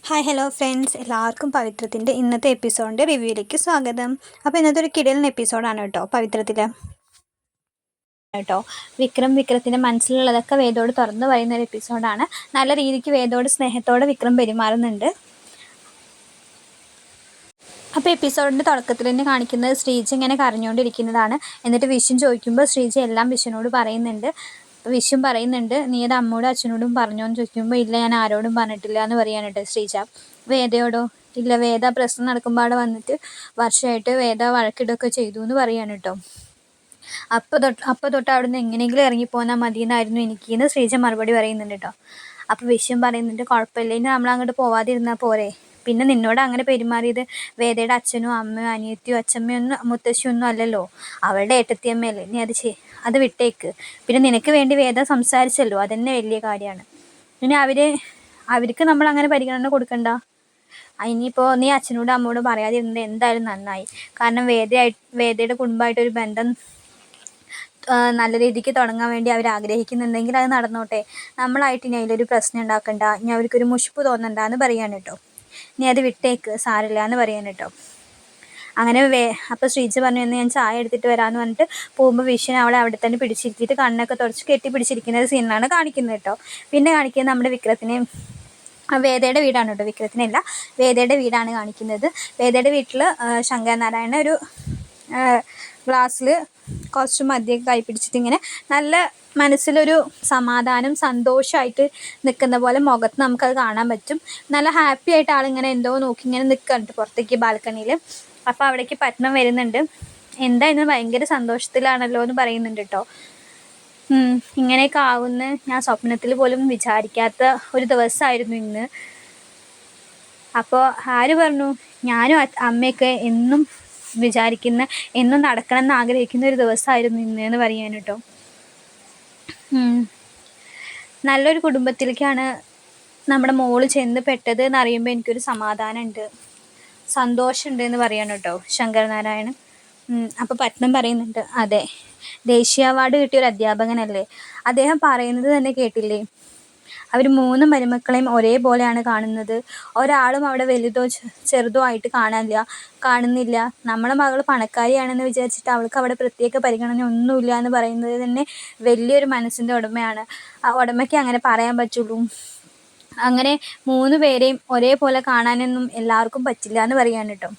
Hi hello friends, എല്ലാവർക്കും പവിത്രത്തിൻ്റെ ഇന്നത്തെ എപ്പിസോഡിൻ്റെ റിവ്യൂയിലേക്ക് സ്വാഗതം. അപ്പോൾ ഇന്നത്തെ ഒരു കിടിലൻ എപ്പിസോഡാണ് കേട്ടോ പവിത്രത്തിൽ കേട്ടോ. വിക്രത്തിൻ്റെ മനസ്സിലുള്ളതൊക്കെ വേദോട് തുറന്നു പറയുന്ന ഒരു എപ്പിസോഡാണ്. നല്ല രീതിക്ക് വേദോട് സ്നേഹത്തോടെ വിക്രം പെരുമാറുന്നുണ്ട്. അപ്പോൾ എപ്പിസോഡിൻ്റെ തുടക്കത്തിൽ തന്നെ കാണിക്കുന്നത് ശ്രീജ ഇങ്ങനെ കരഞ്ഞുകൊണ്ടിരിക്കുന്നതാണ്. എന്നിട്ട് വിഷും ചോദിക്കുമ്പോൾ ശ്രീജ എല്ലാം വിഷുവിനോട് പറയുന്നുണ്ട്. വിഷും പറയുന്നുണ്ട്, നീ അത് അമ്മോടും അച്ഛനോടും പറഞ്ഞോന്ന് ചോദിക്കുമ്പോൾ ഇല്ല, ഞാൻ ആരോടും പറഞ്ഞിട്ടില്ല എന്ന് പറയാനുണ്ട് ശ്രീജ. വേദയോടോ? ഇല്ല, വേദ പ്രശ്നം നടക്കുമ്പോൾ അവിടെ വന്നിട്ട് വർഷമായിട്ട് വേദ വഴക്കിടൊക്കെ ചെയ്തു എന്ന് പറയാണ് കേട്ടോ. അപ്പോൾ തൊട്ട് അവിടുന്ന് എങ്ങനെയെങ്കിലും ഇറങ്ങിപ്പോന്നാൽ മതി എന്നായിരുന്നു എനിക്കെന്ന് ശ്രീജ മറുപടി പറയുന്നുണ്ട് കേട്ടോ. അപ്പോൾ വിഷയം പറയുന്നുണ്ട്, കുഴപ്പമില്ല, ഇനി നമ്മൾ അങ്ങോട്ട് പോവാതിരുന്നാൽ പോരെ. പിന്നെ നിന്നോട് അങ്ങനെ പെരുമാറിയത് വേദയുടെ അച്ഛനും അമ്മയും അനിയത്തിയും അച്ഛമ്മയൊന്നും മുത്തശ്ശിയൊന്നും അല്ലല്ലോ, അവളുടെ ഏട്ടത്തിയമ്മയല്ലേ. നീ അത് വിട്ടേക്ക്. പിന്നെ നിനക്ക് വേണ്ടി വേദ സംസാരിച്ചല്ലോ, അതന്നെ വലിയ കാര്യമാണ്. പിന്നെ അവർക്ക് നമ്മൾ അങ്ങനെ പരിഗണന കൊടുക്കണ്ട. ഇനിയിപ്പോൾ നീ അച്ഛനോടും അമ്മയോടും പറയാതിരുന്നത് എന്തായാലും നന്നായി. കാരണം വേദയുടെ കുടുംബമായിട്ടൊരു ബന്ധം നല്ല രീതിക്ക് തുടങ്ങാൻ വേണ്ടി അവർ ആഗ്രഹിക്കുന്നുണ്ടെങ്കിൽ അത് നടന്നോട്ടെ. നമ്മളായിട്ട് ഇനി അതിലൊരു പ്രശ്നം ഉണ്ടാക്കണ്ട, ഇനി അവർക്കൊരു മുഷിപ്പ് തോന്നണ്ട എന്ന് പറയാൻ കേട്ടോ. നീ അത് വിട്ടേക്ക്, സാരില്ല എന്ന് പറയാൻ കേട്ടോ. അങ്ങനെ അപ്പോൾ ശ്രീജ പറഞ്ഞു, എന്ന് ഞാൻ ചായ എടുത്തിട്ട് വരാമെന്ന് പറഞ്ഞിട്ട് പോകുമ്പോൾ വിഷുവിനെ അവളെ അവിടെ തന്നെ പിടിച്ചിരുത്തിയിട്ട് കണ്ണൊക്കെ തുടച്ച് കെട്ടിപ്പിടിച്ചിരിക്കുന്ന ഒരു സീനിലാണ് കാണിക്കുന്നത് കേട്ടോ. പിന്നെ കാണിക്കുന്നത് നമ്മുടെ വിക്രത്തിനെ, വേദയുടെ വീടാണ് കേട്ടോ, വിക്രത്തിനല്ല വേദയുടെ വീടാണ് കാണിക്കുന്നത്. വേദയുടെ വീട്ടിൽ ശങ്കരനാരായണ ഒരു ഗ്ലാസ്സിൽ കുറച്ച് മദ്യമൊക്കെ കൈ പിടിച്ചിട്ട് ഇങ്ങനെ നല്ല മനസ്സിലൊരു സമാധാനം സന്തോഷമായിട്ട് നിൽക്കുന്ന പോലെ മുഖത്ത് നമുക്കത് കാണാൻ പറ്റും. നല്ല ഹാപ്പി ആയിട്ട് ആളിങ്ങനെ എന്തോ നോക്കി ഇങ്ങനെ നിൽക്കുന്നുണ്ട് പുറത്തേക്ക് ബാൽക്കണിയിൽ. അപ്പോൾ അവിടേക്ക് പത്മം വരുന്നുണ്ട്. എന്താ ഇന്ന് ഭയങ്കര സന്തോഷത്തിലാണല്ലോ എന്ന് പറയുന്നുണ്ട് കേട്ടോ. ഇങ്ങനെയൊക്കെ ആവുമെന്ന് ഞാൻ സ്വപ്നത്തിൽ പോലും വിചാരിക്കാത്ത ഒരു ദിവസമായിരുന്നു ഇന്ന്. അപ്പോൾ ആര് പറഞ്ഞു? ഞാനും അമ്മയൊക്കെ എന്നും വിചാരിക്കുന്ന, എന്നും നടക്കണം എന്ന് ആഗ്രഹിക്കുന്ന ഒരു ദിവസമായിരുന്നു ഇന്ന് എന്ന് പറയാൻ കേട്ടോ. നല്ലൊരു കുടുംബത്തിലേക്കാണ് നമ്മുടെ മോള് ചെന്ന് പെട്ടത് എന്നറിയുമ്പോൾ എനിക്കൊരു സമാധാനമുണ്ട്, സന്തോഷമുണ്ട് എന്ന് പറയാണ് കേട്ടോ ശങ്കരനാരായണൻ. അപ്പോൾ പത്മം പറയുന്നുണ്ട്, അതെ, ദേശീയ അവാർഡ് കിട്ടിയ ഒരു അധ്യാപകനല്ലേ, അദ്ദേഹം പറയുന്നത് തന്നെ കേട്ടില്ലേ, അവർ 3 മരുമക്കളെയും ഒരേപോലെയാണ് കാണുന്നത്, ഒരാളും അവിടെ വലുതോ ചെറുതോ ആയിട്ട് കാണുന്നില്ല. നമ്മളെ മകൾ പണക്കാരിയാണെന്ന് വിചാരിച്ചിട്ട് അവൾക്ക് അവിടെ പ്രത്യേക പരിഗണന ഒന്നുമില്ല എന്ന് പറയുന്നത് തന്നെ വലിയൊരു മനസ്സിൻ്റെ ഉടമയാണ്. ആ ഉടമയ്ക്ക് അങ്ങനെ പറയാൻ പറ്റുള്ളൂ. അങ്ങനെ 3 പേരെയും ഒരേപോലെ കാണാനൊന്നും എല്ലാവർക്കും പറ്റില്ല എന്ന് പറയാൻ കേട്ടോ.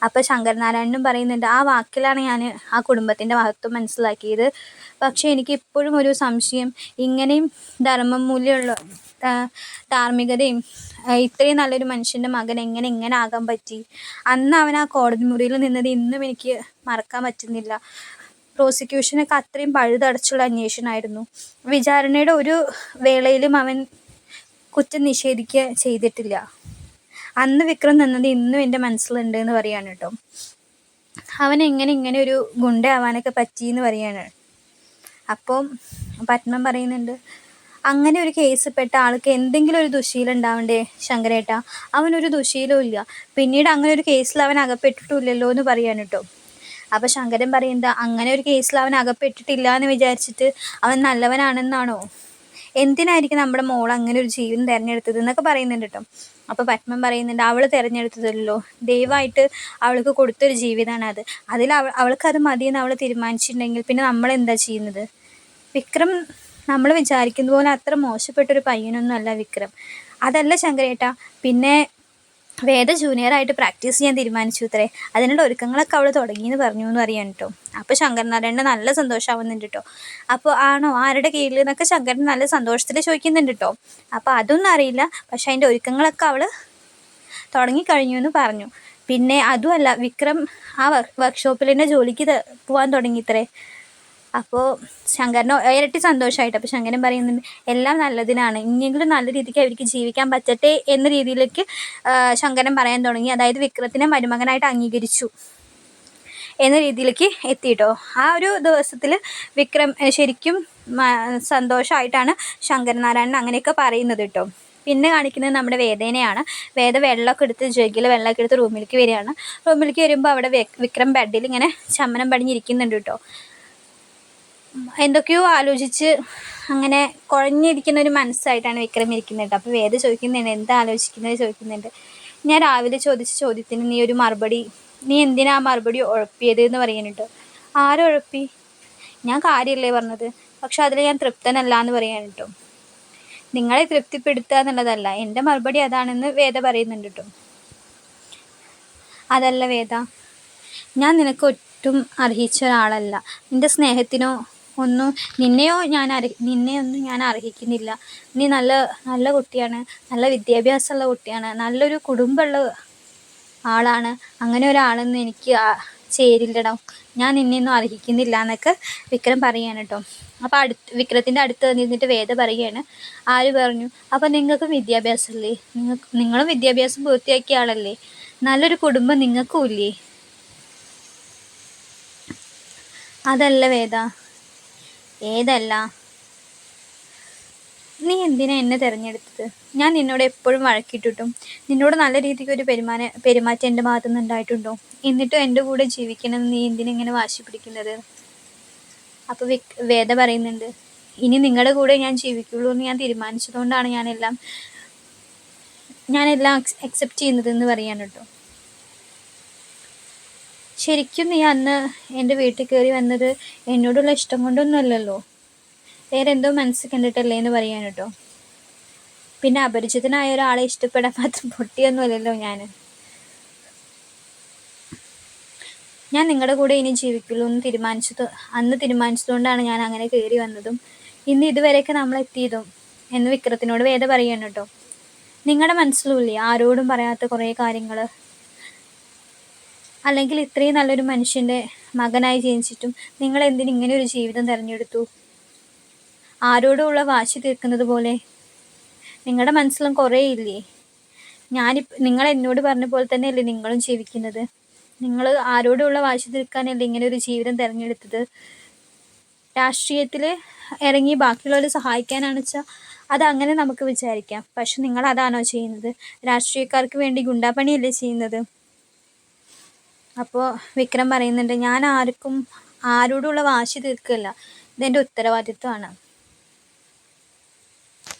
അപ്പോൾ ശങ്കരനാരായണനും പറയുന്നുണ്ട്, ആ വാക്കിലാണ് ഞാൻ ആ കുടുംബത്തിൻ്റെ മഹത്വം മനസ്സിലാക്കിയത്. പക്ഷേ എനിക്കിപ്പോഴും ഒരു സംശയം, ഇങ്ങനെയും ധർമ്മമൂല്യമുള്ള ധാർമ്മികതയും ഇത്രയും നല്ലൊരു മനുഷ്യൻ്റെ മകൻ ഇങ്ങനെ ആകാൻ പറ്റി? അന്ന് അവൻ ആ കോടതി മുറിയിൽ നിന്നത് ഇന്നും എനിക്ക് മറക്കാൻ പറ്റുന്നില്ല. പ്രോസിക്യൂഷനൊക്കെ അത്രയും പഴുതടച്ചുള്ള അന്വേഷണമായിരുന്നു. വിചാരണയുടെ ഒരു വേളയിലും അവൻ കുറ്റം നിഷേധിക്കുക ചെയ്തിട്ടില്ല. അന്ന് വിക്രം നിന്നത് ഇന്നും എൻ്റെ മനസ്സിലുണ്ട് എന്ന് പറയാണ് കേട്ടോ. അവൻ ഇങ്ങനെ ഒരു ഗുണ്ടയാവാനൊക്കെ പറ്റിയെന്ന് പറയാണ്. അപ്പോൾ പത്മം പറയുന്നുണ്ട്, അങ്ങനെ ഒരു കേസ് പെട്ട ആൾക്ക് എന്തെങ്കിലും ഒരു ദുശ്ശീലം ഉണ്ടാവണ്ടേ ശങ്കരേട്ട? അവനൊരു ദുശ്ശീലവും ഇല്ല, പിന്നീട് അങ്ങനെ ഒരു കേസിൽ അവൻ അകപ്പെട്ടിട്ടില്ലല്ലോ എന്ന് പറയാൻ കേട്ടോ. അപ്പോൾ ശങ്കരൻ പറയുന്നത്, അങ്ങനെ ഒരു കേസിൽ അവൻ അകപ്പെട്ടിട്ടില്ല എന്ന് വിചാരിച്ചിട്ട് അവൻ നല്ലവനാണെന്നാണോ? എന്തിനായിരിക്കും നമ്മുടെ മോൾ അങ്ങനെ ഒരു ജീവിതം തിരഞ്ഞെടുത്തത് എന്നൊക്കെ പറയുന്നുണ്ട് കേട്ടോ. അപ്പോൾ പത്മം പറയുന്നുണ്ട്, അവൾ തിരഞ്ഞെടുത്തതല്ലോ, ദയവായിട്ട് അവൾക്ക് കൊടുത്തൊരു ജീവിതമാണ് അത്. അവൾക്കത് മതിയെന്ന് അവൾ തീരുമാനിച്ചിട്ടുണ്ടെങ്കിൽ പിന്നെ നമ്മളെന്താ ചെയ്യുന്നത്? വിക്രം നമ്മൾ വിചാരിക്കുന്ന പോലെ അത്ര മോശപ്പെട്ടൊരു പയ്യനൊന്നും അല്ല വിക്രം. അതല്ല ശങ്കരേട്ട, പിന്നെ വേദ ജൂനിയറായിട്ട് പ്രാക്ടീസ് ചെയ്യാൻ തീരുമാനിച്ചു ഇത്രേ, അതിനുള്ള ഒരുക്കങ്ങളൊക്കെ അവൾ തുടങ്ങിയെന്ന് പറഞ്ഞു എന്ന് അറിയാൻ കേട്ടോ. അപ്പോൾ ശങ്കരനാരായണൻ നല്ല സന്തോഷമാവുന്നുണ്ട് കേട്ടോ. അപ്പോൾ ആണോ, ആരുടെ കീഴിൽ എന്നൊക്കെ ശങ്കരൻ നല്ല സന്തോഷത്തിൽ ചോദിക്കുന്നുണ്ട് കേട്ടോ. അപ്പോൾ അതൊന്നും അറിയില്ല, പക്ഷെ അതിൻ്റെ ഒരുക്കങ്ങളൊക്കെ അവൾ തുടങ്ങിക്കഴിഞ്ഞു എന്ന് പറഞ്ഞു. പിന്നെ അതുമല്ല, വിക്രം ആ വർക്ക്ഷോപ്പിൽ തന്നെ ജോലിക്ക് പോകാൻ തുടങ്ങി ഇത്രേ. അപ്പോൾ ശങ്കരന് ഇരട്ടി സന്തോഷമായിട്ട്. അപ്പോൾ ശങ്കരൻ പറയുന്നുണ്ട്, എല്ലാം നല്ലതിനാണ്, ഇനിയെങ്കിലും നല്ല രീതിക്ക് അവർക്ക് ജീവിക്കാൻ പറ്റട്ടെ എന്ന രീതിയിലേക്ക് ശങ്കരൻ പറയാൻ തുടങ്ങി. അതായത് വിക്രത്തിനെ മരുമകനായിട്ട് അംഗീകരിച്ചു എന്ന രീതിയിലേക്ക് എത്തിയിട്ടോ. ആ ഒരു ദിവസത്തിൽ വിക്രം ശരിക്കും സന്തോഷമായിട്ടാണ് ശങ്കരനാരായണൻ അങ്ങനെയൊക്കെ പറയുന്നത് കേട്ടോ. പിന്നെ കാണിക്കുന്നത് നമ്മുടെ വേദേനെയാണ്. വേദ വെള്ളമൊക്കെ എടുത്ത് ജഗ്ഗിൽ വെള്ളമൊക്കെ എടുത്ത് റൂമിലേക്ക് വരികയാണ്. റൂമിലേക്ക് വരുമ്പോൾ അവിടെ വിക്രം ബെഡിൽ ഇങ്ങനെ ചമ്മനം പടിഞ്ഞിരിക്കുന്നുണ്ട് കേട്ടോ. എന്തൊക്കെയോ ആലോചിച്ച് അങ്ങനെ കുഴഞ്ഞിരിക്കുന്ന ഒരു മനസ്സായിട്ടാണ് വിക്രം ഇരിക്കുന്നത്. അപ്പോൾ വേദ ചോദിക്കുന്നുണ്ട്, എന്താ ആലോചിക്കുന്നത് ചോദിക്കുന്നുണ്ട്. ഞാൻ രാവിലെ ചോദിച്ച ചോദ്യത്തിന് നീ ഒരു മറുപടി, നീ എന്തിനാ ആ മറുപടി ഉഴപ്പിയത് എന്ന് പറയാനിട്ടോ. ആരുഴപ്പി? ഞാൻ കാര്യമല്ലേ പറഞ്ഞത്, പക്ഷെ അതിൽ ഞാൻ തൃപ്തനല്ല എന്ന് പറയാനിട്ടോ. നിങ്ങളെ തൃപ്തിപ്പെടുത്തുക എന്നുള്ളതല്ല എൻ്റെ മറുപടി, അതാണെന്ന് വേദ പറയുന്നുണ്ട് കേട്ടോ. അതല്ല വേദ, ഞാൻ നിനക്ക് ഒട്ടും അർഹിച്ച ഒരാളല്ല. നിൻ്റെ സ്നേഹത്തിനോ ഒന്നും നിന്നെയൊന്നും ഞാൻ അർഹിക്കുന്നില്ല. നീ നല്ല നല്ല കുട്ടിയാണ്, നല്ല വിദ്യാഭ്യാസമുള്ള കുട്ടിയാണ്, നല്ലൊരു കുടുംബമുള്ള ആളാണ്. അങ്ങനെ ഒരാളൊന്നും എനിക്ക് ചേരില്ലടോ. ഞാൻ നിന്നെയൊന്നും അർഹിക്കുന്നില്ല എന്നൊക്കെ വിക്രം പറയാണ് കേട്ടോ. അപ്പോൾ വിക്രത്തിൻ്റെ അടുത്ത് നിന്നിട്ട് വേദ പറയുകയാണ്, ആര് പറഞ്ഞു? അപ്പോൾ നിങ്ങൾക്കും വിദ്യാഭ്യാസമല്ലേ? നിങ്ങളും വിദ്യാഭ്യാസം പൂർത്തിയാക്കിയ ആളല്ലേ? നല്ലൊരു കുടുംബം നിങ്ങൾക്കും ഇല്ലേ? അതല്ല വേദ. ഏതല്ല? നീ എന്തിനാ എന്നെ തിരഞ്ഞെടുത്തത്? ഞാൻ നിന്നോട് എപ്പോഴും വഴക്കിട്ടിട്ടും നിന്നോട് നല്ല രീതിക്ക് ഒരു പെരുമാറ്റം എൻ്റെ ഭാഗത്തു നിന്ന് ഉണ്ടായിട്ടുണ്ടോ? എന്നിട്ടും എൻ്റെ കൂടെ ജീവിക്കണമെന്ന് നീ എന്തിനെങ്ങനെ വാശി പിടിക്കുന്നത്? അപ്പോൾ വേദ പറയുന്നുണ്ട്, ഇനി നിങ്ങളുടെ കൂടെ ഞാൻ ജീവിക്കുള്ളൂ എന്ന് ഞാൻ തീരുമാനിച്ചതുകൊണ്ടാണ് ഞാനെല്ലാം അക്സെപ്റ്റ് ചെയ്യുന്നതെന്ന് പറയാൻ കേട്ടോ. ശരിക്കും നീ അന്ന് എൻ്റെ വീട്ടിൽ കയറി വന്നത് എന്നോടുള്ള ഇഷ്ടം കൊണ്ടൊന്നുമല്ലല്ലോ, വേറെ എന്തോ മനസ്സ് കണ്ടിട്ടല്ലേ എന്ന് പറയാൻ കേട്ടോ. പിന്നെ അപരിചിതനായ ഒരാളെ ഇഷ്ടപ്പെടാൻ മാത്രം പൊട്ടിയൊന്നുമല്ലല്ലോ ഞാൻ നിങ്ങളുടെ കൂടെ ഇനി ജീവിക്കുള്ളൂ എന്ന് അന്ന് തീരുമാനിച്ചതുകൊണ്ടാണ് ഞാൻ അങ്ങനെ കയറി വന്നതും ഇന്ന് ഇതുവരെയൊക്കെ നമ്മൾ എത്തിയതും എന്ന് വിക്രത്തിനോട് വേദ പറയാണ് കേട്ടോ. നിങ്ങളുടെ മനസ്സിലുമില്ലേ ആരോടും പറയാത്ത കുറേ കാര്യങ്ങൾ? അല്ലെങ്കിൽ ഇത്രയും നല്ലൊരു മനുഷ്യൻ്റെ മകനായി ജനിച്ചിട്ടും നിങ്ങൾ എന്തിന് ഇങ്ങനെ ഒരു ജീവിതം തിരഞ്ഞെടുത്തു? ആരോടുമുള്ള വാശി തീർക്കുന്നത് പോലെ നിങ്ങളുടെ മനസ്സിലും കുറേ ഇല്ലേ? നിങ്ങൾ എന്നോട് പറഞ്ഞ പോലെ തന്നെയല്ലേ നിങ്ങളും ജീവിക്കുന്നത്? നിങ്ങൾ ആരോടുമുള്ള വാശി തീർക്കാനല്ലേ ഇങ്ങനെ ഒരു ജീവിതം തിരഞ്ഞെടുത്തത്? രാഷ്ട്രീയത്തിൽ ഇറങ്ങി ബാക്കിയുള്ളവരെ സഹായിക്കാനാണെന്ന് വെച്ചാൽ അതങ്ങനെ നമുക്ക് വിചാരിക്കാം. പക്ഷെ നിങ്ങൾ അതാണോ ചെയ്യുന്നത്? രാഷ്ട്രീയക്കാർക്ക് വേണ്ടി ഗുണ്ടാപ്പണിയല്ലേ ചെയ്യുന്നത്? അപ്പോൾ വിക്രം പറയുന്നുണ്ട്, ഞാൻ ആരോടുള്ള വാശി തീർക്കുകയല്ല, ഇതെൻ്റെ ഉത്തരവാദിത്വമാണ്,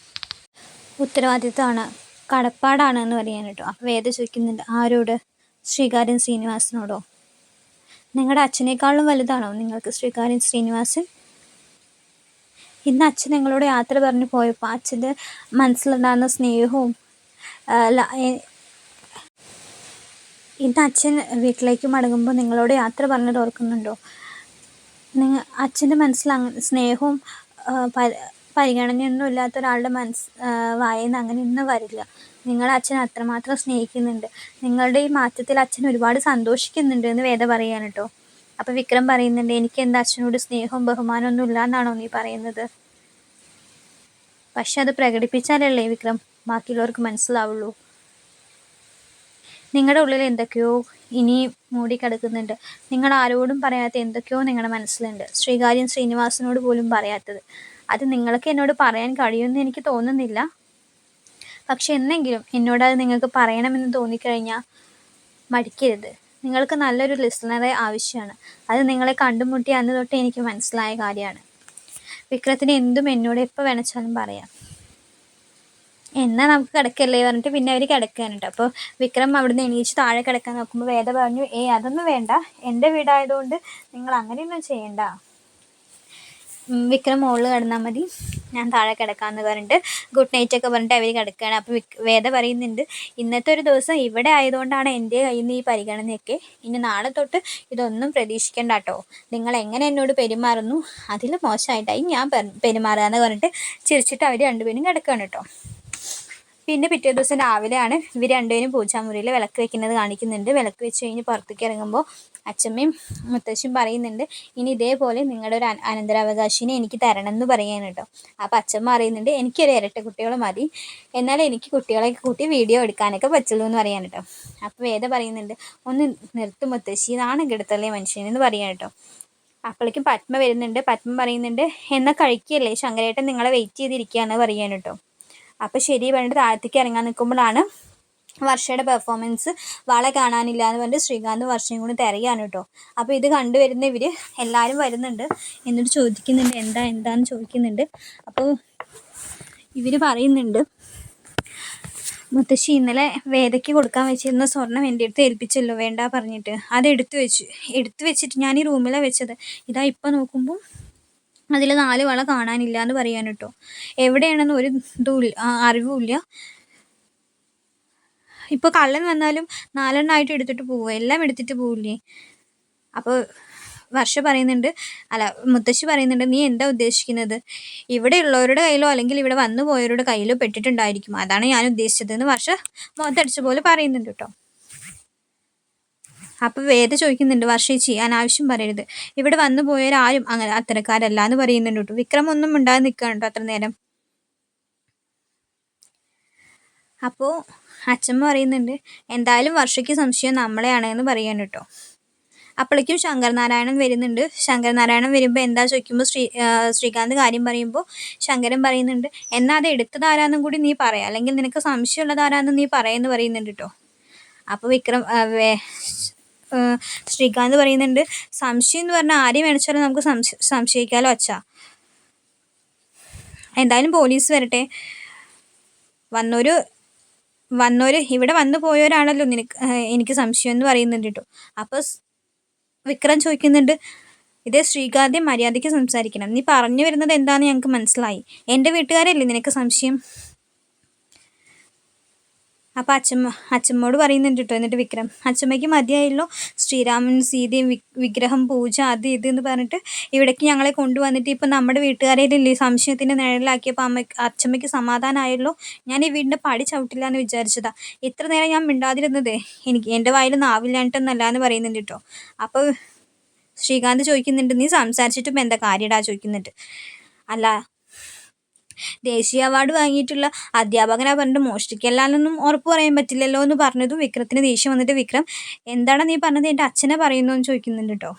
കടപ്പാടാണ് എന്ന് പറയാൻ കേട്ടോ. അപ്പോൾ വേദ ചോദിക്കുന്നുണ്ട്, ആരോട്? ശ്രീകാര്യൻ ശ്രീനിവാസനോടോ? നിങ്ങളുടെ അച്ഛനേക്കാളും വലുതാണോ നിങ്ങൾക്ക് ശ്രീകാര്യൻ ശ്രീനിവാസൻ? ഇന്ന് അച്ഛൻ നിങ്ങളോട് യാത്ര പറഞ്ഞു പോയപ്പോൾ അച്ഛൻ്റെ മനസ്സിലുണ്ടാകുന്ന സ്നേഹവും ഇന്ന് അച്ഛൻ വീട്ടിലേക്ക് മടങ്ങുമ്പോൾ നിങ്ങളോട് യാത്ര പറഞ്ഞത് ഓർക്കുന്നുണ്ടോ? അച്ഛൻ്റെ മനസ്സിൽ സ്നേഹവും പരിഗണനയൊന്നും ഇല്ലാത്ത ഒരാളുടെ വായന്ന് അങ്ങനെയൊന്നും വരില്ല. നിങ്ങളെ അച്ഛൻ അത്രമാത്രം സ്നേഹിക്കുന്നുണ്ട്. നിങ്ങളുടെ ഈ മാറ്റത്തിൽ അച്ഛൻ ഒരുപാട് സന്തോഷിക്കുന്നുണ്ട് എന്ന് വേദ പറയാണ് കേട്ടോ. അപ്പോൾ വിക്രം പറയുന്നുണ്ട്, എനിക്ക് എന്താ അച്ഛനോട് സ്നേഹവും ബഹുമാനമൊന്നും ഇല്ല എന്നാണോ നീ പറയുന്നത്? പക്ഷെ അത് പ്രകടിപ്പിച്ചാലല്ലേ വിക്രം ബാക്കിയുള്ളവർക്ക് മനസ്സിലാവുള്ളൂ. നിങ്ങളുടെ ഉള്ളിൽ എന്തൊക്കെയോ ഇനി മൂടിക്കിടക്കുന്നുണ്ട്. നിങ്ങൾ ആരോടും പറയാത്ത എന്തൊക്കെയോ നിങ്ങളുടെ മനസ്സിലുണ്ട്. ശ്രീകാര്യൻ ശ്രീനിവാസനോട് പോലും പറയാത്തത്. അത് നിങ്ങൾക്ക് എന്നോട് പറയാൻ കഴിയുമെന്ന് എനിക്ക് തോന്നുന്നില്ല. പക്ഷെ എന്നെങ്കിലും എന്നോടത് നിങ്ങൾക്ക് പറയണമെന്ന് തോന്നിക്കഴിഞ്ഞാൽ മടിക്കരുത്. നിങ്ങൾക്ക് നല്ലൊരു ലിസണറെ ആവശ്യമാണ്. അത് നിങ്ങളെ കണ്ടുമുട്ടി അന്ന് തൊട്ട് എനിക്ക് മനസ്സിലായ കാര്യമാണ്. വിക്രത്തിന് എന്തും എന്നോട് എപ്പോൾ വേണച്ചാലും പറയാം. എന്നാൽ നമുക്ക് കിടക്കല്ലേ പറഞ്ഞിട്ട് പിന്നെ അവർ കിടക്കുകയാണ് കേട്ടോ. അപ്പോൾ വിക്രം അവിടുന്ന് എണീച്ച് താഴെ കിടക്കാൻ നോക്കുമ്പോൾ വേദ പറഞ്ഞു, അതൊന്നും വേണ്ട, എൻ്റെ വീടായതുകൊണ്ട് നിങ്ങൾ അങ്ങനെയൊന്നും ചെയ്യണ്ട. വിക്രം മുകളിൽ കിടന്നാൽ മതി, ഞാൻ താഴെ കിടക്കാമെന്ന് പറഞ്ഞിട്ട് ഗുഡ് നൈറ്റ് ഒക്കെ പറഞ്ഞിട്ട് അവർ കിടക്കുകയാണ്. അപ്പോൾ വേദ പറയുന്നുണ്ട്, ഇന്നത്തെ ഒരു ദിവസം ഇവിടെ ആയതുകൊണ്ടാണ് എൻ്റെ കയ്യിൽ നിന്ന് ഈ പരിഗണനയൊക്കെ. ഇനി നാളെ തൊട്ട് ഇതൊന്നും പ്രതീക്ഷിക്കേണ്ട കേട്ടോ. നിങ്ങൾ എങ്ങനെ എന്നോട് പെരുമാറുന്നു അതിൽ മോശമായിട്ടായി ഞാൻ പെരുമാറുക എന്ന് പറഞ്ഞിട്ട് ചിരിച്ചിട്ട് അവർ രണ്ടുപേരും കിടക്കുകയാണ് കേട്ടോ. പിന്നെ പിറ്റേ ദിവസം രാവിലെയാണ് ഇവർ രണ്ടുപേരും പൂജാമുറിയിൽ വിളക്ക് വെക്കുന്നത് കാണിക്കുന്നുണ്ട്. വിളക്ക് വെച്ച് കഴിഞ്ഞ് പുറത്തേക്ക് ഇറങ്ങുമ്പോൾ അച്ഛമ്മയും മുത്തശ്ശിയും പറയുന്നുണ്ട്, ഇനി ഇതേപോലെ നിങ്ങളുടെ ഒരു അനന്തരാവകാശിനെ എനിക്ക് തരണം എന്ന് പറയാൻ കേട്ടോ. അപ്പോൾ അച്ഛമ്മ അറിയുന്നുണ്ട്, എനിക്കൊരു ഇരട്ട കുട്ടികൾ മതി, എന്നാലും എനിക്ക് കുട്ടികളെയൊക്കെ കൂട്ടി വീഡിയോ എടുക്കാനൊക്കെ പറ്റുള്ളൂ എന്ന് പറയാൻ കേട്ടോ. അപ്പോൾ വേദ പറയുന്നുണ്ട്, ഒന്ന് നിർത്തും മുത്തശ്ശി, ഇതാണ് കെടുത്തല്ലേ മനുഷ്യനെന്ന് പറയാൻ കേട്ടോ. അപ്പോഴേക്കും പത്മ വരുന്നുണ്ട്. പത്മ പറയുന്നുണ്ട്, എന്നാൽ കഴിക്കുകയല്ലേ, ശങ്കരേട്ടൻ നിങ്ങളെ വെയിറ്റ് ചെയ്തിരിക്കുകയെന്ന് പറയാൻ കേട്ടോ. അപ്പോൾ ശരി പറഞ്ഞിട്ട് താഴത്തേക്ക് ഇറങ്ങാൻ നിൽക്കുമ്പോഴാണ് വർഷയുടെ പെർഫോമൻസ് വള കാണാനില്ല എന്ന് പറഞ്ഞിട്ട് ശ്രീകാന്ത് വർഷയും കൂടി തിരയാണ് കേട്ടോ. അപ്പോൾ ഇത് കണ്ടുവരുന്ന ഇവർ എല്ലാവരും വരുന്നുണ്ട്, എന്നിട്ട് ചോദിക്കുന്നുണ്ട് എന്താന്ന് ചോദിക്കുന്നുണ്ട്. അപ്പോൾ ഇവർ പറയുന്നുണ്ട്, മുത്തശ്ശി ഇന്നലെ വേദയ്ക്ക് കൊടുക്കാൻ വെച്ചിരുന്ന സ്വർണം എൻ്റെ അടുത്ത് ഏൽപ്പിച്ചല്ലോ വേണ്ട പറഞ്ഞിട്ട്, അത് എടുത്തു വെച്ചിട്ട് ഞാൻ ഈ റൂമിലാണ് വെച്ചത്. ഇതാ ഇപ്പം നോക്കുമ്പോൾ അതിൽ 4 വള കാണാനില്ല എന്ന് പറയാൻ കേട്ടോ. എവിടെയാണെന്ന് ഒരു അറിവുമില്ല. ഇപ്പോൾ കള്ളൻ വന്നാലും 4 എണ്ണമായിട്ട് എടുത്തിട്ട് പോവുക, എല്ലാം എടുത്തിട്ട് പോവില്ലേ. അപ്പോൾ വർഷ പറയുന്നുണ്ട്, മുത്തശ്ശി പറയുന്നുണ്ട്, നീ എന്താ ഉദ്ദേശിക്കുന്നത്? ഇവിടെ ഉള്ളവരുടെ കയ്യിലോ അല്ലെങ്കിൽ ഇവിടെ വന്നു പോയവരുടെ കയ്യിലോ പെട്ടിട്ടുണ്ടായിരിക്കും, അതാണ് ഞാൻ ഉദ്ദേശിച്ചത് എന്ന് വർഷ മുഖത്തടിച്ച പോലെ പറയുന്നുണ്ട് കേട്ടോ. അപ്പോൾ വേദ ചോദിക്കുന്നുണ്ട്, വർഷേച്ചി അനാവശ്യം പറയരുത്, ഇവിടെ വന്നു പോയവരാരും അങ്ങനെ അത്തരക്കാരല്ല എന്ന് പറയുന്നുണ്ട് കേട്ടോ. വിക്രം ഒന്നും ഉണ്ടാകാൻ നിൽക്കുകയാണ് കേട്ടോ അത്ര നേരം. അപ്പോൾ അച്ഛമ്മ പറയുന്നുണ്ട്, എന്തായാലും വർഷയ്ക്ക് സംശയം നമ്മളെയാണ് എന്ന് പറയാൻ കേട്ടോ. അപ്പോഴേക്കും ശങ്കരനാരായണൻ വരുന്നുണ്ട്. ശങ്കരനാരായണൻ വരുമ്പോൾ എന്താ ചോദിക്കുമ്പോൾ ശ്രീകാന്ത് കാര്യം പറയുമ്പോൾ ശങ്കരൻ പറയുന്നുണ്ട്, എന്നാൽ അത് എടുത്തതാരാന്നും കൂടി നീ പറയാം, അല്ലെങ്കിൽ നിനക്ക് സംശയമുള്ളതാരാന്ന് നീ പറയാമെന്ന് പറയുന്നുണ്ട് കേട്ടോ. അപ്പോൾ ശ്രീകാന്ത് പറയുന്നുണ്ട്, സംശയം എന്ന് പറഞ്ഞാൽ ആരെയും വേണിച്ചാലും നമുക്ക് സംശയിക്കാമല്ലോ അച്ഛാ. എന്തായാലും പോലീസ് വരട്ടെ, വന്നോര് ഇവിടെ വന്നു പോയവരാണല്ലോ എനിക്ക് സംശയം എന്ന് പറയുന്നുണ്ട് കേട്ടോ. അപ്പോൾ വിക്രം ചോദിക്കുന്നുണ്ട്, ഇതേ ശ്രീകാന്ത് മര്യാദയ്ക്ക് സംസാരിക്കണം, നീ പറഞ്ഞു വരുന്നത് എന്താണെന്ന് ഞങ്ങൾക്ക് മനസ്സിലായി, എൻ്റെ വീട്ടുകാരല്ലേ നിനക്ക് സംശയം. അപ്പോൾ അച്ഛമ്മോട് പറയുന്നുണ്ട് കേട്ടോ. എന്നിട്ട് വിക്രം, അച്ഛമ്മയ്ക്ക് മതിയായല്ലോ ശ്രീരാമൻ സീതയും വിഗ്രഹം പൂജ അത് ഇത് എന്ന് പറഞ്ഞിട്ട് ഇവിടേക്ക് ഞങ്ങളെ കൊണ്ടുവന്നിട്ട് ഇപ്പം നമ്മുടെ വീട്ടുകാരെയല്ലേ സംശയത്തിൻ്റെ നിഴലിലാക്കിയപ്പോൾ അച്ഛമ്മയ്ക്ക് സമാധാനമായല്ലോ. ഞാൻ ഈ വീടിൻ്റെ പടി ചവിട്ടില്ല എന്ന് വിചാരിച്ചതാ, ഇത്ര നേരം ഞാൻ മിണ്ടാതിരുന്നത് എൻ്റെ വായിൽ നാവില്ലാണ്ടെന്നല്ല എന്ന് പറയുന്നുണ്ട് കേട്ടോ. അപ്പോൾ ശ്രീകാന്ത് ചോദിക്കുന്നുണ്ട്, നീ സംസാരിച്ചിട്ടും എന്താ കാര്യടാ ചോദിക്കുന്നുണ്ട്. അല്ല, ദേശീയ അവാർഡ് വാങ്ങിയിട്ടുള്ള അധ്യാപകനാ പറഞ്ഞിട്ട് മോഷ്ടിക്കല്ലാന്നൊന്നും ഉറപ്പ് പറയാൻ പറ്റില്ലല്ലോ എന്ന് പറഞ്ഞതും വിക്രത്തിന് ദേഷ്യം വന്നിട്ട്, വിക്രം എന്താണ് നീ പറഞ്ഞത്, എൻ്റെ അച്ഛനെ പറയുന്നു എന്ന് ചോദിക്കുന്നുണ്ട് കേട്ടോ.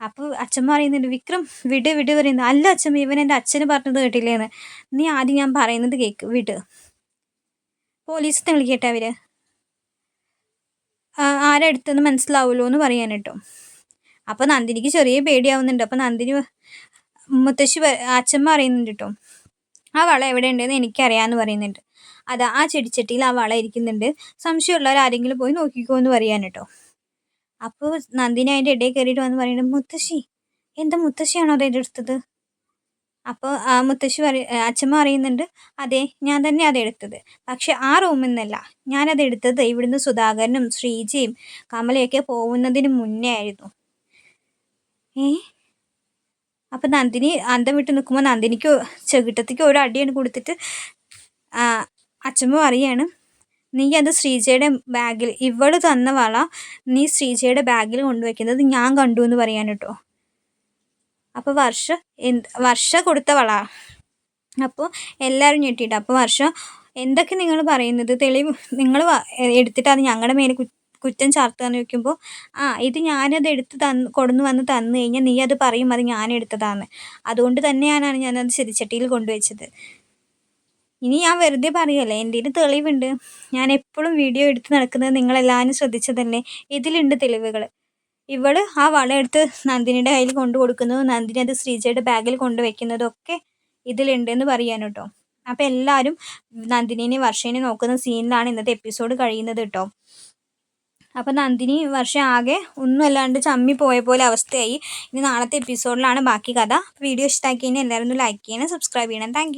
അപ്പോൾ അച്ഛമ്മ പറയുന്നുണ്ട്, വിക്രം വിട് പറയുന്നു. അല്ല അച്ഛമ്മ, ഇവൻ എൻ്റെ അച്ഛന് പറഞ്ഞത് കേട്ടില്ലേന്ന്. നീ ആദ്യം ഞാൻ പറയുന്നത് കേക്ക്, വിട്. പോലീസിനെ വിളിക്കട്ടെ അവര്, ആരാ എടുത്തെന്ന് മനസ്സിലാവുമല്ലോ എന്ന് പറയാൻ കേട്ടോ. അപ്പോൾ നന്ദിനിക്ക് ചെറിയ പേടിയാവുന്നുണ്ട്. അപ്പോൾ നന്ദിനി അച്ഛമ്മ അറിയുന്നുണ്ട് കേട്ടോ. ആ വള എവിടെ ഉണ്ടെന്ന് എനിക്കറിയാമെന്ന് പറയുന്നുണ്ട്. അതാ ആ ചെടിച്ചട്ടിയിൽ ആ വള ഇരിക്കുന്നുണ്ട്, സംശയമുള്ളവർ ആരെങ്കിലും പോയി നോക്കിക്കോ എന്ന് പറയാൻ കേട്ടോ. അപ്പോൾ നന്ദിനി അതിൻ്റെ ഇടയിൽ കയറിയിട്ട് വന്ന് പറയുന്നത്, മുത്തശ്ശി എന്താ മുത്തശ്ശിയാണോ അതെൻ്റെ എടുത്തത്? അപ്പോൾ അച്ഛമ്മ അറിയുന്നുണ്ട്, അതെ ഞാൻ തന്നെ അതെടുത്തത്, പക്ഷെ ആ റൂമിൽ നിന്നല്ല, ഞാനത് എടുത്തത് ഇവിടുന്ന് സുധാകരനും ശ്രീജയും കമലയൊക്കെ പോകുന്നതിന് മുന്നേ ആയിരുന്നു. അപ്പം നന്ദിനി അന്തം വിട്ട് നിൽക്കുമ്പോൾ നന്ദിനിക്ക് ചെകിട്ടത്തേക്ക് ഒരു അടിയാണ് കൊടുത്തിട്ട് അച്ഛമ്മ പറയാണ്, നീ അത് ശ്രീജയുടെ ബാഗിൽ, ഇവള് തന്ന വള നീ ശ്രീജയുടെ ബാഗിൽ കൊണ്ടുവയ്ക്കുന്നത് ഞാൻ കണ്ടു എന്ന് പറയാൻ കേട്ടോ. അപ്പോൾ വർഷ കൊടുത്ത വള. അപ്പോൾ എല്ലാവരും ഞെട്ടിയിട്ട്, അപ്പോൾ വർഷ എന്തൊക്കെ നിങ്ങൾ പറയുന്നത്, തെളിവ് നിങ്ങൾ എടുത്തിട്ട് അത് ഞങ്ങളുടെ മേലെ കുറ്റം ചാർത്തുകയെന്ന് ചോദിക്കുമ്പോൾ, ഇത് ഞാനത് കൊണ്ടുവന്ന് വന്ന് തന്നു കഴിഞ്ഞാൽ നീ അത് പറയും അത് ഞാൻ എടുത്തതാന്ന്, അതുകൊണ്ട് തന്നെയാണ് ഞാനത് ചെടിച്ചട്ടിയിൽ കൊണ്ടുവച്ചത്. ഇനി ഞാൻ വെറുതെ പറയല്ലേ, എൻ്റെ തെളിവുണ്ട്, ഞാൻ എപ്പോഴും വീഡിയോ എടുത്ത് നടക്കുന്നത് നിങ്ങളെല്ലാവരും ശ്രദ്ധിച്ചതല്ലേ, ഇതിലുണ്ട് തെളിവുകൾ. ഇവള് ആ വള എടുത്ത് നന്ദിനിയുടെ കയ്യിൽ കൊണ്ടു കൊടുക്കുന്നതും നന്ദിനി അത് ശ്രീജയുടെ ബാഗിൽ കൊണ്ടുവയ്ക്കുന്നതും ഒക്കെ ഇതിലുണ്ട് എന്ന് പറയാൻ കേട്ടോ. അപ്പം എല്ലാവരും നന്ദിനിനെ വർഷേനെ നോക്കുന്ന സീനിലാണ് ഇന്നത്തെ എപ്പിസോഡ് കഴിയുന്നത് കേട്ടോ. അപ്പം നന്ദിനി വർഷ ആകെ ഒന്നും അല്ലാണ്ട് ചമ്മി പോയ പോലെ അവസ്ഥയായി. ഇനി നാളത്തെ എപ്പിസോഡിലാണ് ബാക്കി കഥ. വീഡിയോ ഇഷ്ടമാക്കി കഴിഞ്ഞാൽ എല്ലാവരും ഒന്ന് ലൈക്ക് ചെയ്യണം, സബ്സ്ക്രൈബ് ചെയ്യണം. താങ്ക്